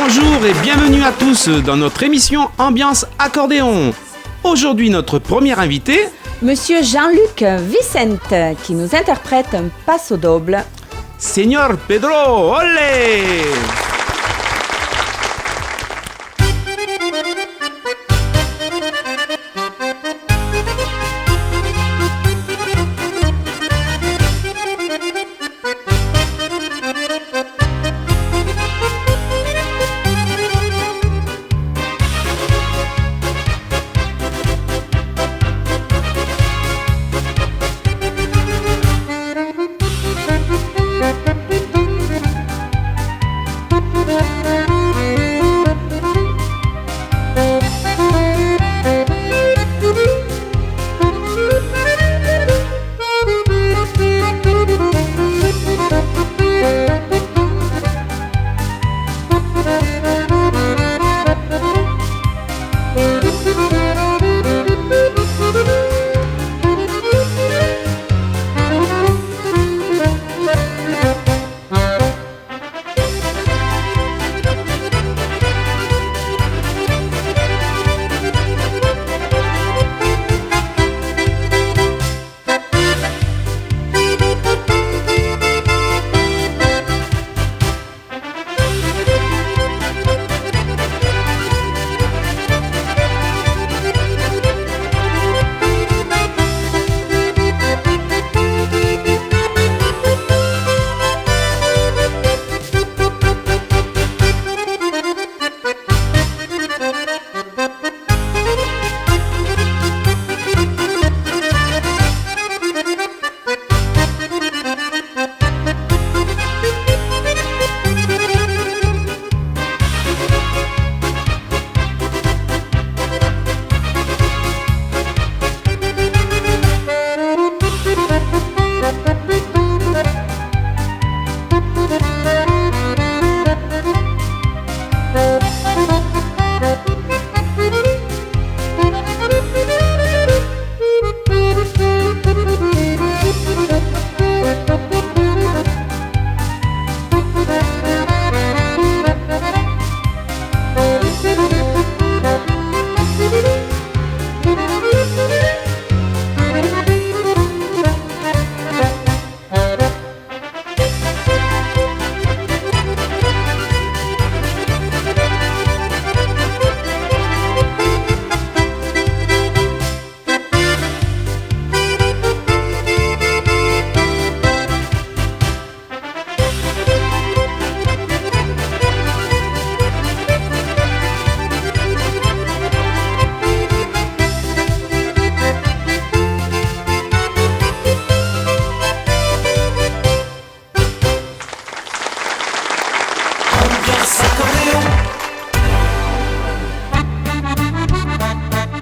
Bonjour et bienvenue à tous dans notre émission Ambiance Accordéon. Aujourd'hui, notre premier invité, Monsieur Jean-Luc Vicente, qui nous interprète un passo doble. Señor Pedro, olé!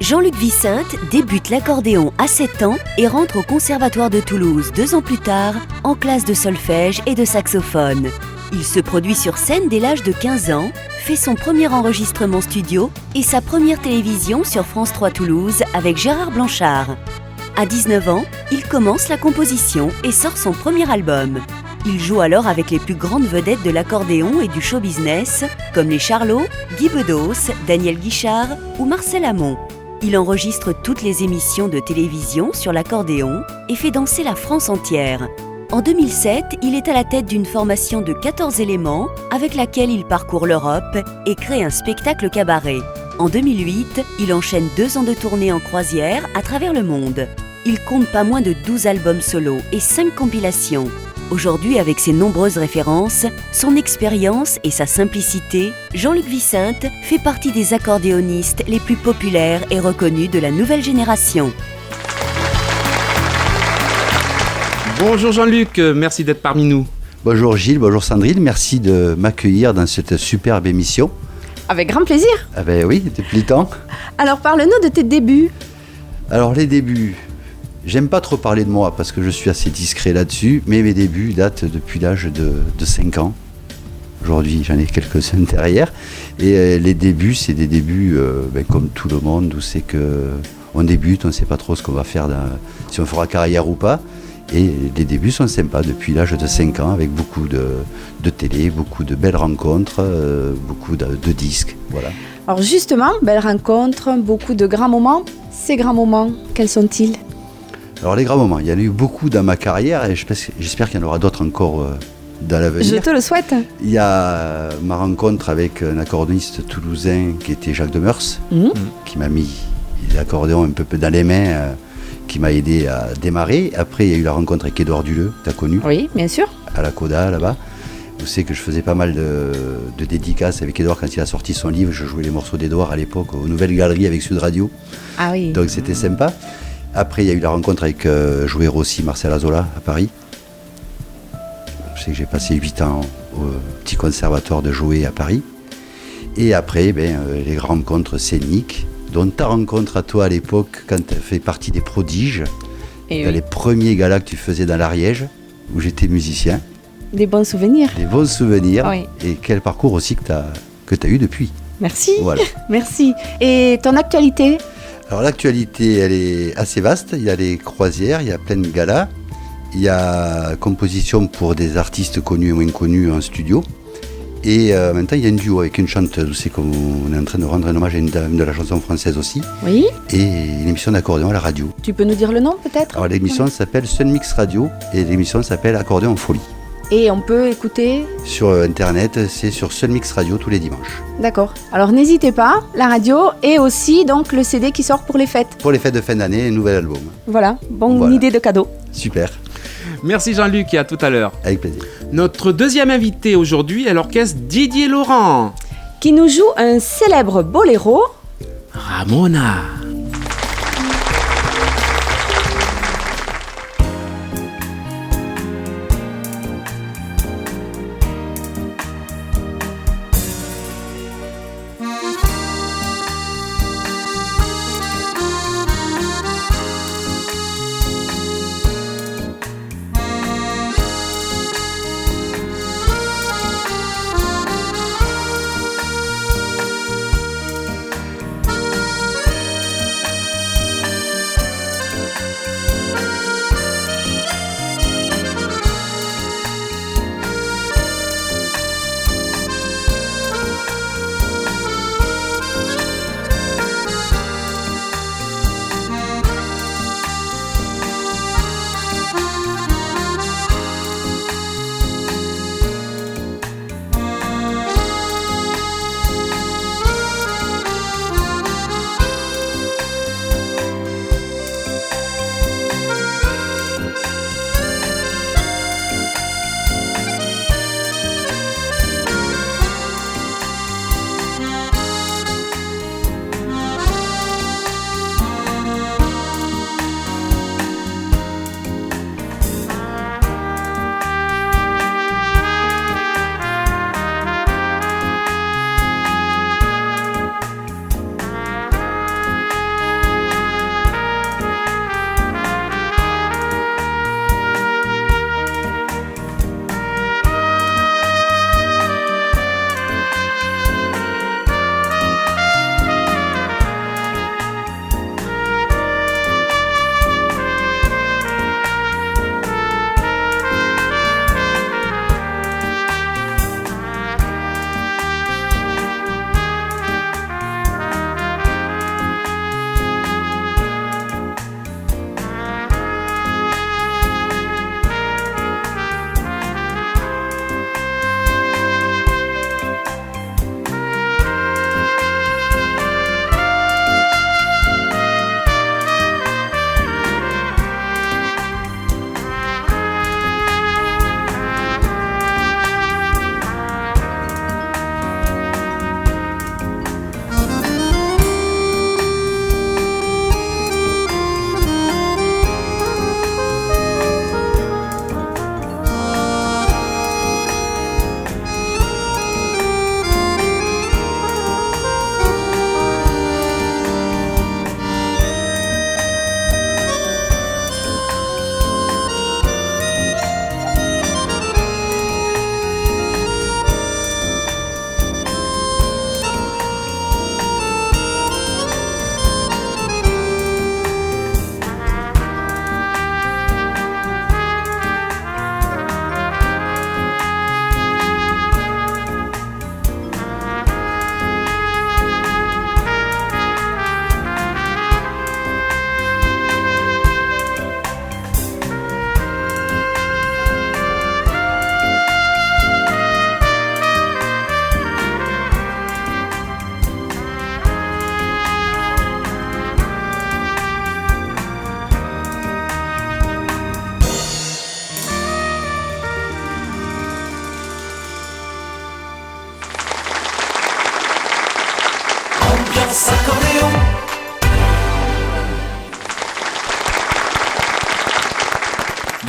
Jean-Luc Vicente débute l'accordéon à 7 ans et rentre au Conservatoire de Toulouse 2 ans plus tard en classe de solfège et de saxophone. Il se produit sur scène dès l'âge de 15 ans, fait son premier enregistrement studio et sa première télévision sur France 3 Toulouse avec Gérard Blanchard. À 19 ans, il commence la composition et sort son premier album. Il joue alors avec les plus grandes vedettes de l'accordéon et du show business, comme les Charlots, Guy Bedos, Daniel Guichard ou Marcel Amont. Il enregistre toutes les émissions de télévision sur l'accordéon et fait danser la France entière. En 2007, il est à la tête d'une formation de 14 éléments avec laquelle il parcourt l'Europe et crée un spectacle cabaret. En 2008, il enchaîne 2 ans de tournée en croisière à travers le monde. Il compte pas moins de 12 albums solo et 5 compilations. Aujourd'hui, avec ses nombreuses références, son expérience et sa simplicité, Jean-Luc Vicente fait partie des accordéonistes les plus populaires et reconnus de la nouvelle génération. Bonjour Jean-Luc, merci d'être parmi nous. Bonjour Gilles, bonjour Sandrine, merci de m'accueillir dans cette superbe émission. Avec grand plaisir. Ah ben oui, depuis le temps. Alors parle-nous de tes débuts. Alors les débuts, j'aime pas trop parler de moi parce que je suis assez discret là-dessus, mais mes débuts datent depuis l'âge de 5 ans. Aujourd'hui, j'en ai quelques-uns derrière. Et les débuts, c'est des débuts comme tout le monde, où c'est qu'on débute, on ne sait pas trop ce qu'on va faire, si on fera carrière ou pas. Et les débuts sont sympas depuis l'âge de 5 ans, avec beaucoup de télé, beaucoup de belles rencontres, beaucoup de disques. Voilà. Alors justement, belle rencontre, beaucoup de grands moments. Ces grands moments, quels sont-ils? Alors les grands moments, il y en a eu beaucoup dans ma carrière et j'espère qu'il y en aura d'autres encore dans l'avenir. Je te le souhaite. Il y a ma rencontre avec un accordéoniste toulousain qui était Jacques Demers, qui m'a mis l'accordéon un peu dans les mains, qui m'a aidé à démarrer. Après, il y a eu la rencontre avec Édouard Duleux, tu as connu, Oui, bien sûr. à la Coda là-bas. Vous savez que je faisais pas mal de dédicaces avec Édouard quand il a sorti son livre. Je jouais les morceaux d'Édouard à l'époque aux Nouvelles Galeries avec Sud Radio. Ah oui. Donc c'était sympa. Après, il y a eu la rencontre avec Jouer Rossi, Marcel Azola à Paris. Je sais que j'ai passé 8 ans au petit conservatoire de Jouer à Paris. Et après, les rencontres scéniques, dont ta rencontre à toi à l'époque, quand tu fait partie des prodiges, Et dans oui. les premiers galas que tu faisais dans l'Ariège, où j'étais musicien. Des bons souvenirs. Des bons souvenirs. Oui. Et quel parcours aussi que tu as eu depuis. Merci. Voilà. Merci. Et ton actualité? Alors l'actualité, elle est assez vaste. Il y a les croisières, il y a plein de galas. Il y a composition pour des artistes connus et moins connus en studio. Et maintenant, il y a une duo avec une chanteuse aussi, comme on est en train de rendre un hommage à une dame de la chanson française aussi. Oui. Et une émission d'accordéon à la radio. Tu peux nous dire le nom peut-être? Alors l'émission s'appelle Sun Mix Radio et l'émission s'appelle Accordéon en folie. Et on peut écouter? Sur internet, c'est sur Sun Mix Radio tous les dimanches. D'accord. Alors n'hésitez pas, la radio et aussi donc le CD qui sort pour les fêtes. Pour les fêtes de fin d'année, un nouvel album. Voilà, bonne Voilà. idée de cadeau. Super, Merci Jean-Luc et à tout à l'heure. avec plaisir. Notre deuxième invité aujourd'hui est l'orchestre Didier Laurent. Qui nous joue un célèbre boléro. Ramona. Ramona,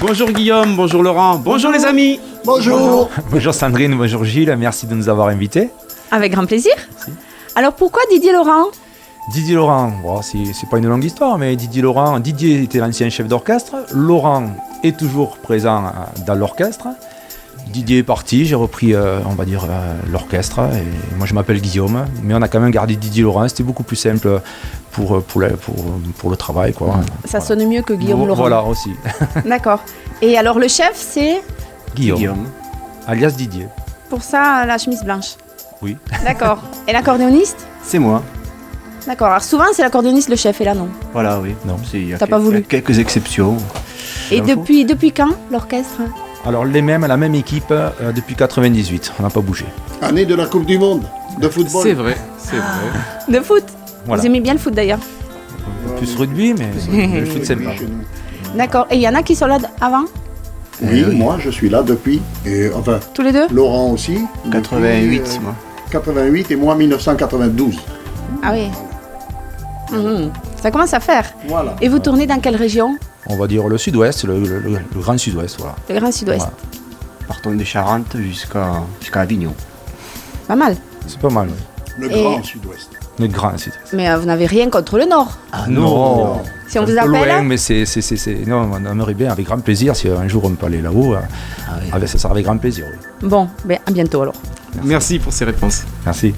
Bonjour Guillaume, bonjour Laurent, bonjour les amis. Bonjour. Bonjour Sandrine, bonjour Gilles, merci de nous avoir invités. Avec grand plaisir. Alors pourquoi Didier Laurent? Didier Laurent, bon, c'est pas une longue histoire, mais Didier était l'ancien chef d'orchestre, Laurent est toujours présent dans l'orchestre. Didier est parti, j'ai repris, l'orchestre, et moi je m'appelle Guillaume, mais on a quand même gardé Didier Laurent, c'était beaucoup plus simple pour le travail, quoi. Ça sonne mieux que Guillaume Laurent. Voilà, aussi. D'accord. Et alors le chef, c'est Guillaume, alias Didier. pour ça la chemise blanche. Oui. D'accord. Et l'accordéoniste? C'est moi. D'accord. Alors souvent c'est l'accordéoniste le chef, et là non. Voilà, oui. Non. Il y a T'as pas voulu. quelques exceptions. Et depuis quand l'orchestre? Alors la même équipe depuis 98, on n'a pas bougé. Année de la Coupe du Monde de football. C'est vrai, c'est vrai. De foot. Voilà. Vous aimez bien le foot d'ailleurs. Plus rugby, mais le foot c'est Oui, pas. chez nous. D'accord. Et il y en a qui sont là avant? Oui, moi je suis là depuis, enfin Tous les deux? Laurent aussi. 88, depuis, moi. 88 et moi 1992. Ah oui. Mhm. Ça commence à faire. Voilà. Et vous tournez dans quelle région? On va dire le sud-ouest, le grand sud-ouest, voilà. Le Grand Sud-Ouest. Voilà. Partons de Charentes jusqu'à Avignon. Pas mal. C'est pas mal, oui. Le Et- grand sud-ouest. Notre grand sud-ouest. Mais vous n'avez rien contre le Nord. Ah non. Si on C'est vous un peu appelle, loin, mais c'est... Non, on aimerait bien, avec grand plaisir, si un jour on peut aller là-haut, ça sera avec grand plaisir, oui. bon, ben à bientôt alors. Merci pour ces réponses. Merci.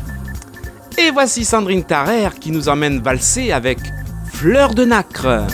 Et voici Sandrine Tarrer qui nous emmène valser avec Fleur de Nacre.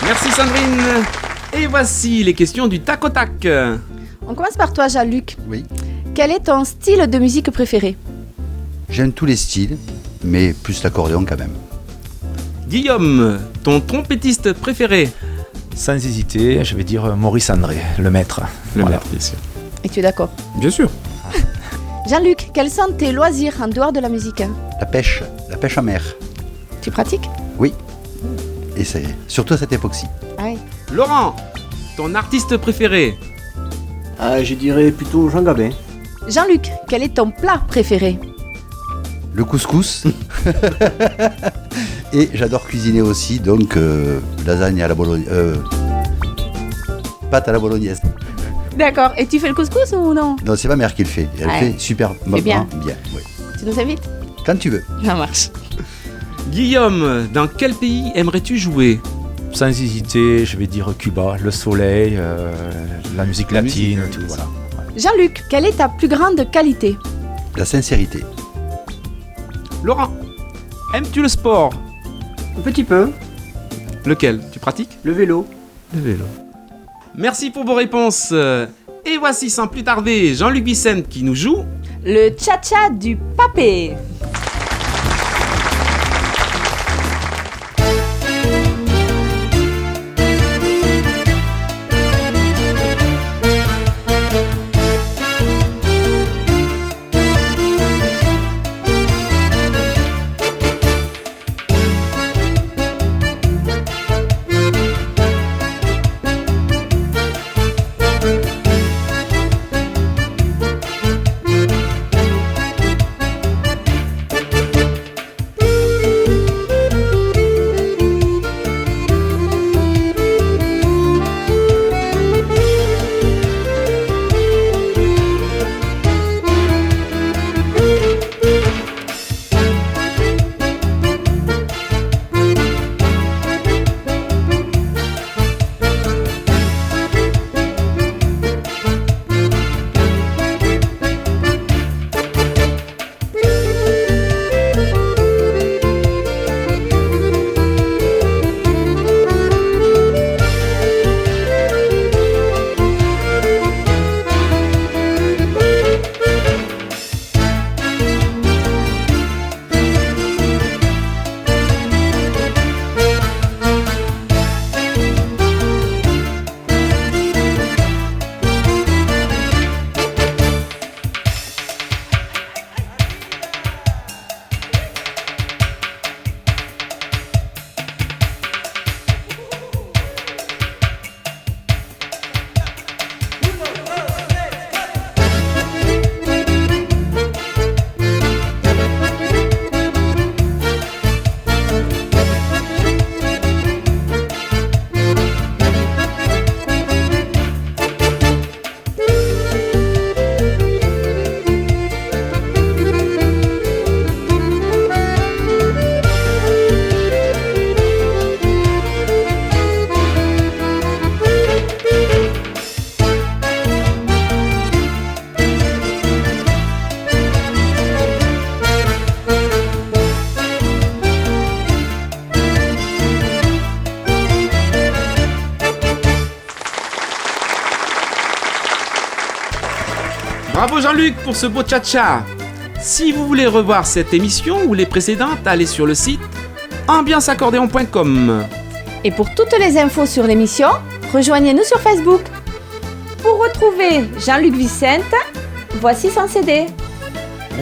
Merci Sandrine. Et voici les questions du tac au tac. On commence par toi, Jean-Luc. Oui. Quel est ton style de musique préféré? J'aime tous les styles, mais plus l'accordéon quand même. Guillaume, ton trompettiste préféré? Sans hésiter, je vais dire Maurice André, le maître. Le Voilà. maître, bien sûr. Et tu es d'accord? Bien sûr. Jean-Luc, quels sont tes loisirs en dehors de la musique? La pêche en mer. Tu pratiques? Oui. Et c'est surtout à cette époque-ci. Ah oui. Laurent, ton artiste préféré? Ah, je dirais plutôt Jean Gabin. Jean-Luc, quel est ton plat préféré? Le couscous. Et j'adore cuisiner aussi, donc lasagne à la bolognaise. Pâte à la bolognaise. D'accord. Et tu fais le couscous ou non? Non, c'est ma mère qui le fait. Elle Ouais. fait super bien. bien. Oui. Tu nous invites? Quand tu veux. Ça marche. Guillaume, dans quel pays aimerais-tu jouer? Sans hésiter, je vais dire Cuba, le soleil, la musique La latine, musique, tout, oui, voilà. Jean-Luc, quelle est ta plus grande qualité? La sincérité. Laurent, aimes-tu le sport? Un petit peu. Lequel? Tu pratiques? Le vélo. Le vélo. Merci pour vos réponses. Et voici sans plus tarder Jean-Luc Vicente qui nous joue. Le tcha-tcha du papé. Bravo Jean-Luc pour ce beau tcha-tcha. Si vous voulez revoir cette émission ou les précédentes, allez sur le site ambianceaccordéon.com. Et pour toutes les infos sur l'émission, rejoignez-nous sur Facebook. Pour retrouver Jean-Luc Vicente, voici son CD.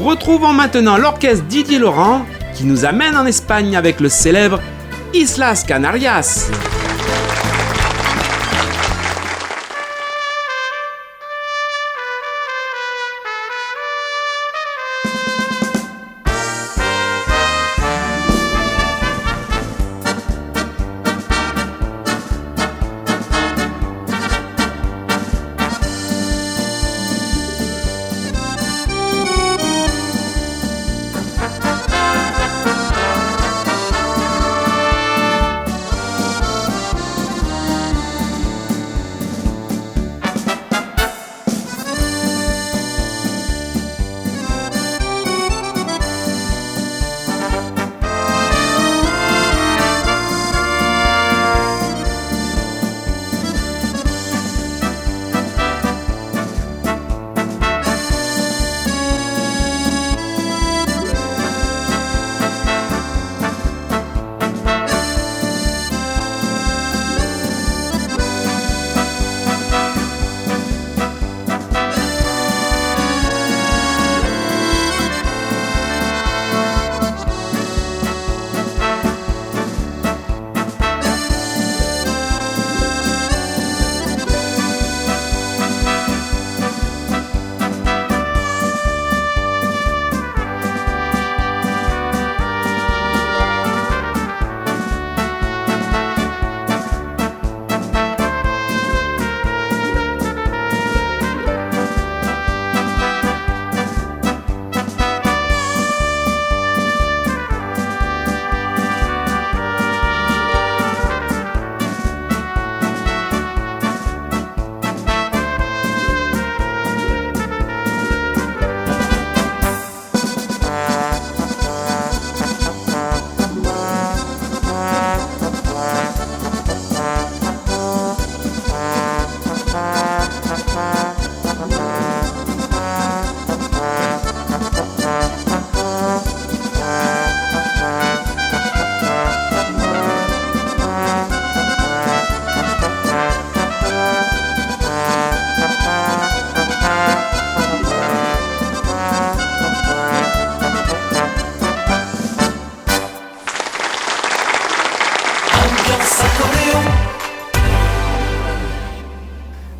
Retrouvons maintenant l'orchestre Didier Laurent qui nous amène en Espagne avec le célèbre Islas Canarias.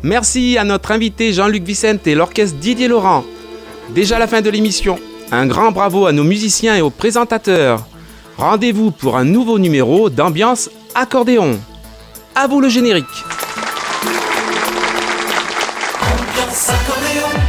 Merci à notre invité Jean-Luc Vicente et l'orchestre Didier Laurent. Déjà la fin de l'émission. Un grand bravo à nos musiciens et aux présentateurs. Rendez-vous pour un nouveau numéro d'Ambiance Accordéon. À vous le générique. Ambiance accordéon.